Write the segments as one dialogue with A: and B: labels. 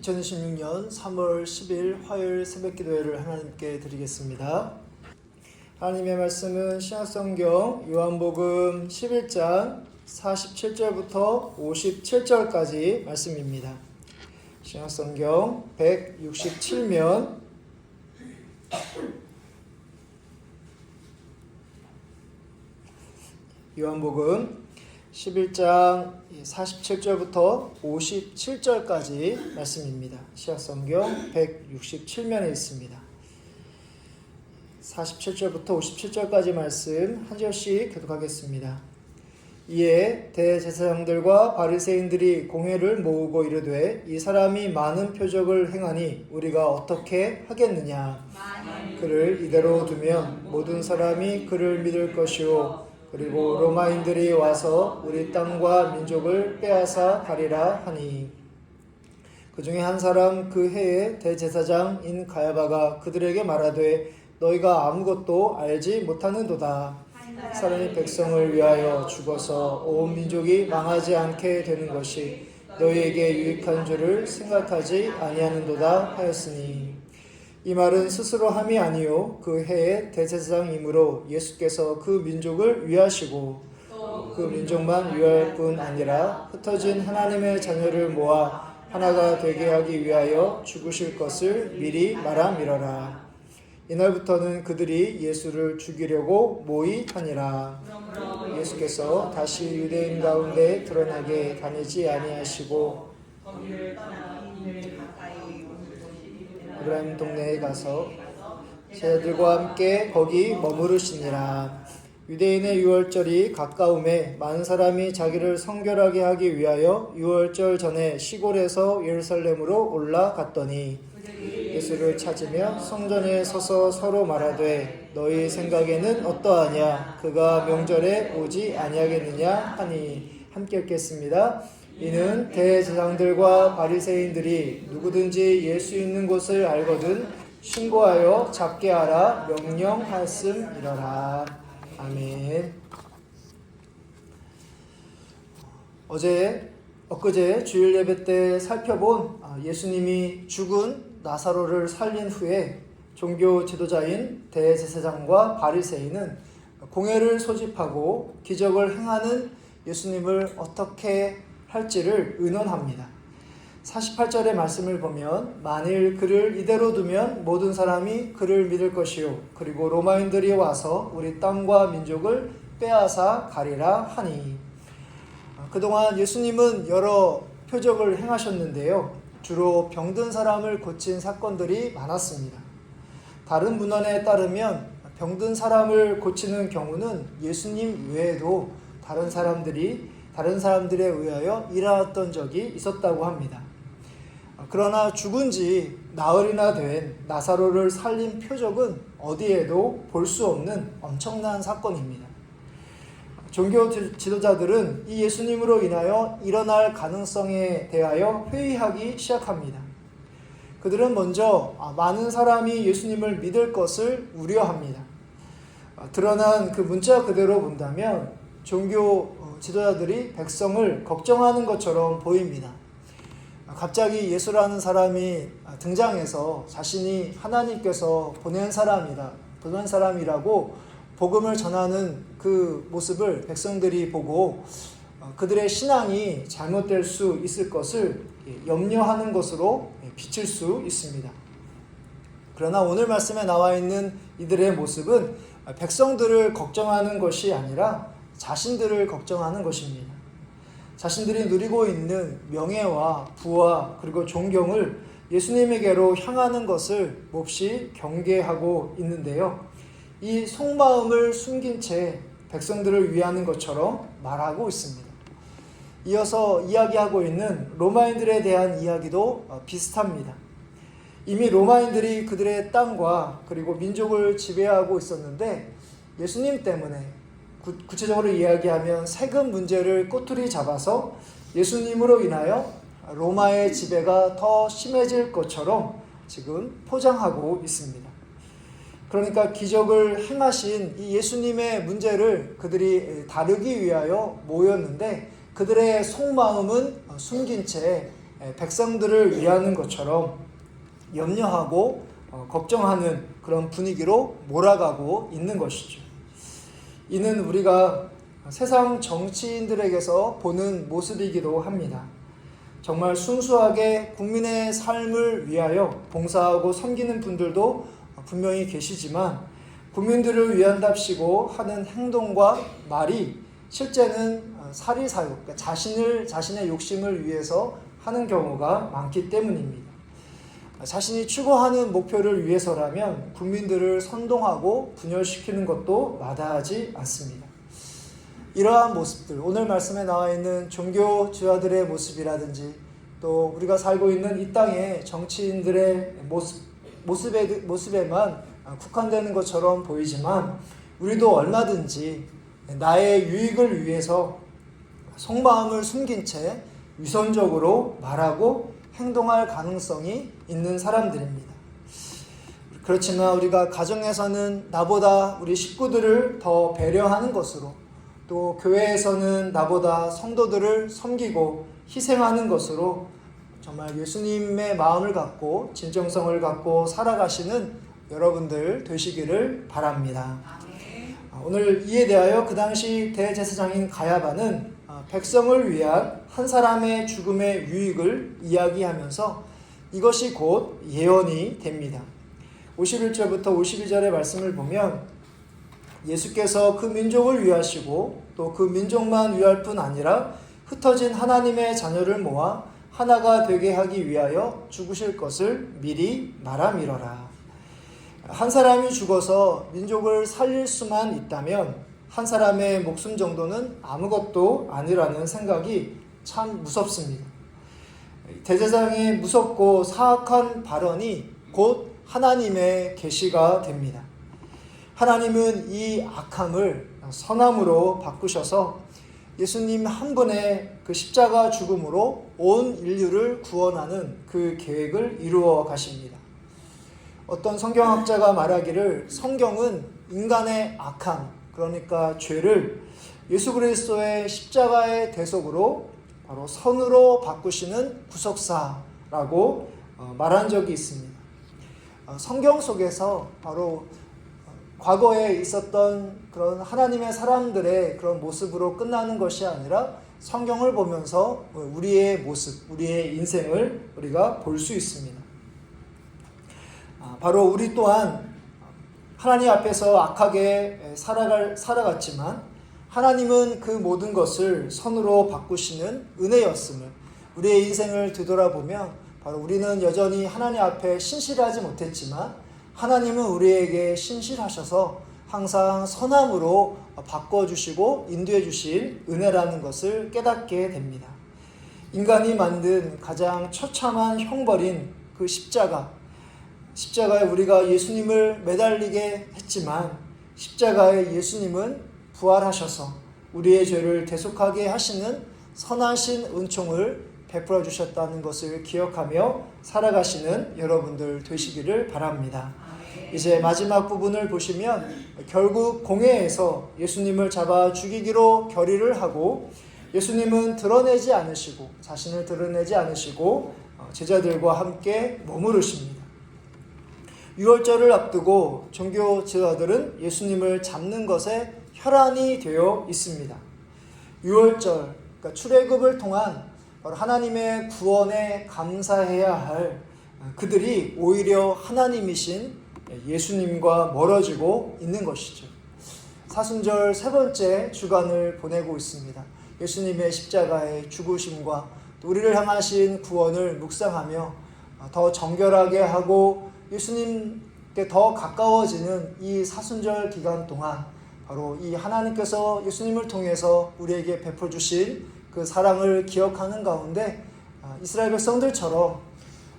A: 2026년 3월 10일 화요일 새벽기도회를 하나님께 드리겠습니다. 하나님의 말씀은 신약성경 요한복음 11장 47절부터 57절까지 말씀입니다. 신약성경 167면 요한복음 11장 47절부터 57절까지 말씀입니다. 신약성경 167면에 있습니다. 47절부터 57절까지 말씀 한 절씩 교독하겠습니다. 이에 대제사장들과 바리새인들이 공회를 모으고 이르되 이 사람이 많은 표적을 행하니 우리가 어떻게 하겠느냐. 그를 이대로 두면 모든 사람이 그를 믿을 것이요 그리고 로마인들이 와서 우리 땅과 민족을 빼앗아 가리라 하니 그 중에 한 사람 그 해에 대제사장인 가야바가 그들에게 말하되 너희가 아무것도 알지 못하는도다. 사람이 백성을 위하여 죽어서 온 민족이 망하지 않게 되는 것이 너희에게 유익한 줄을 생각하지 아니하는도다 하였으니 이 말은 스스로 함이 아니요 그 해의 대제사장이므로 예수께서 그 민족을 위하시고 그 민족만 위할 뿐 아니라 흩어진 하나님의 자녀를 모아 하나가 되게 하기 위하여 죽으실 것을 미리 말함이러라. 이날부터는 그들이 예수를 죽이려고 모의하니라. 예수께서 다시 유대인 가운데 드러나게 다니지 아니하시고 에브라임 동네에 가서 제자들과 함께 거기 머무르시니라. 유대인의 유월절이 가까움에 많은 사람이 자기를 성결하게 하기 위하여 유월절 전에 시골에서 예루살렘으로 올라갔더니 예수를 찾으며 성전에 서서 서로 말하되 너희 생각에는 어떠하냐. 그가 명절에 오지 아니하겠느냐 하니 함께 읽겠습니다. 이는 대제사장들과 바리새인들이 누구든지 예수 있는 곳을 알거든 신고하여 잡게 하라 명령하였음이러라. 아멘. 엊그제 주일 예배 때 살펴본 예수님이 죽은 나사로를 살린 후에 종교 지도자인 대제사장과 바리새인은 공회를 소집하고 기적을 행하는 예수님을 어떻게 할지를 의논합니다. 48절의 말씀을 보면 만일 그를 이대로 두면 모든 사람이 그를 믿을 것이요 그리고 로마인들이 와서 우리 땅과 민족을 빼앗아 가리라 하니 그동안 예수님은 여러 표적을 행하셨는데요. 주로 병든 사람을 고친 사건들이 많았습니다. 다른 문헌에 따르면 병든 사람을 고치는 경우는 예수님 외에도 다른 사람들에 의하여 일어났던 적이 있었다고 합니다. 그러나 죽은 지 나흘이나 된 나사로를 살린 표적은 어디에도 볼 수 없는 엄청난 사건입니다. 종교 지도자들은 이 예수님으로 인하여 일어날 가능성에 대하여 회의하기 시작합니다. 그들은 먼저 많은 사람이 예수님을 믿을 것을 우려합니다. 드러난 그 문자 그대로 본다면 종교 지도자들이 백성을 걱정하는 것처럼 보입니다. 갑자기 예수라는 사람이 등장해서 자신이 하나님께서 보낸 사람이라고 복음을 전하는 그 모습을 백성들이 보고 그들의 신앙이 잘못될 수 있을 것을 염려하는 것으로 비칠 수 있습니다. 그러나 오늘 말씀에 나와 있는 이들의 모습은 백성들을 걱정하는 것이 아니라 자신들을 걱정하는 것입니다. 자신들이 누리고 있는 명예와 부와 그리고 존경을 예수님에게로 향하는 것을 몹시 경계하고 있는데요. 이 속마음을 숨긴 채 백성들을 위하는 것처럼 말하고 있습니다. 이어서 이야기하고 있는 로마인들에 대한 이야기도 비슷합니다. 이미 로마인들이 그들의 땅과 그리고 민족을 지배하고 있었는데 예수님 때문에 구체적으로 이야기하면 세금 문제를 꼬투리 잡아서 예수님으로 인하여 로마의 지배가 더 심해질 것처럼 지금 포장하고 있습니다. 그러니까 기적을 행하신 이 예수님의 문제를 그들이 다루기 위하여 모였는데 그들의 속마음은 숨긴 채 백성들을 위하는 것처럼 염려하고 걱정하는 그런 분위기로 몰아가고 있는 것이죠. 이는 우리가 세상 정치인들에게서 보는 모습이기도 합니다. 정말 순수하게 국민의 삶을 위하여 봉사하고 섬기는 분들도 분명히 계시지만 국민들을 위한답시고 하는 행동과 말이 실제는 사리사욕, 그러니까 자신의 욕심을 위해서 하는 경우가 많기 때문입니다. 자신이 추구하는 목표를 위해서라면 국민들을 선동하고 분열시키는 것도 마다하지 않습니다. 이러한 모습들, 오늘 말씀에 나와 있는 종교 지도자들의 모습이라든지 또 우리가 살고 있는 이 땅의 정치인들의 모습에만 국한되는 것처럼 보이지만 우리도 얼마든지 나의 유익을 위해서 속마음을 숨긴 채 위선적으로 말하고 행동할 가능성이 있는 사람들입니다. 그렇지만 우리가 가정에서는 나보다 우리 식구들을 더 배려하는 것으로 또 교회에서는 나보다 성도들을 섬기고 희생하는 것으로 정말 예수님의 마음을 갖고 진정성을 갖고 살아가시는 여러분들 되시기를 바랍니다. 오늘 이에 대하여 그 당시 대제사장인 가야바는 백성을 위한 한 사람의 죽음의 유익을 이야기하면서 이것이 곧 예언이 됩니다. 51절부터 52절의 말씀을 보면 예수께서 그 민족을 위하시고 또 그 민족만 위할 뿐 아니라 흩어진 하나님의 자녀를 모아 하나가 되게 하기 위하여 죽으실 것을 미리 말함이러라. 한 사람이 죽어서 민족을 살릴 수만 있다면 한 사람의 목숨 정도는 아무것도 아니라는 생각이 참 무섭습니다. 대제사장의 무섭고 사악한 발언이 곧 하나님의 계시가 됩니다. 하나님은 이 악함을 선함으로 바꾸셔서 예수님 한 분의 그 십자가 죽음으로 온 인류를 구원하는 그 계획을 이루어 가십니다. 어떤 성경학자가 말하기를 성경은 인간의 악함, 그러니까 죄를 예수 그리스도의 십자가의 대속으로 바로 선으로 바꾸시는 구속사라고 말한 적이 있습니다. 성경 속에서 바로 과거에 있었던 그런 하나님의 사람들의 그런 모습으로 끝나는 것이 아니라 성경을 보면서 우리의 모습, 우리의 인생을 우리가 볼 수 있습니다. 바로 우리 또한 하나님 앞에서 악하게 살아갔지만 하나님은 그 모든 것을 선으로 바꾸시는 은혜였음을 우리의 인생을 되돌아보면 바로 우리는 여전히 하나님 앞에 신실하지 못했지만 하나님은 우리에게 신실하셔서 항상 선함으로 바꿔주시고 인도해 주실 은혜라는 것을 깨닫게 됩니다. 인간이 만든 가장 처참한 형벌인 그 십자가에 우리가 예수님을 매달리게 했지만 십자가에 예수님은 부활하셔서 우리의 죄를 대속하게 하시는 선하신 은총을 베풀어 주셨다는 것을 기억하며 살아가시는 여러분들 되시기를 바랍니다. 이제 마지막 부분을 보시면 결국 공회에서 예수님을 잡아 죽이기로 결의를 하고 예수님은 자신을 드러내지 않으시고 제자들과 함께 머무르십니다. 유월절을 앞두고 종교 지도자들은 예수님을 잡는 것에 혈안이 되어 있습니다. 유월절, 그러니까 출애굽을 통한 바로 하나님의 구원에 감사해야 할 그들이 오히려 하나님이신 예수님과 멀어지고 있는 것이죠. 사순절 세 번째 주간을 보내고 있습니다. 예수님의 십자가의 죽으심과 우리를 향하신 구원을 묵상하며 더 정결하게 하고 예수님께 더 가까워지는 이 사순절 기간 동안 바로 이 하나님께서 예수님을 통해서 우리에게 베풀어 주신 그 사랑을 기억하는 가운데 이스라엘 백성들처럼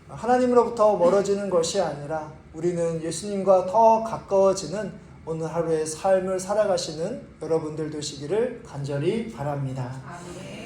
A: 하나님으로부터 멀어지는 것이 아니라 우리는 예수님과 더 가까워지는 오늘 하루의 삶을 살아가시는 여러분들 되시기를 간절히 바랍니다. 아멘.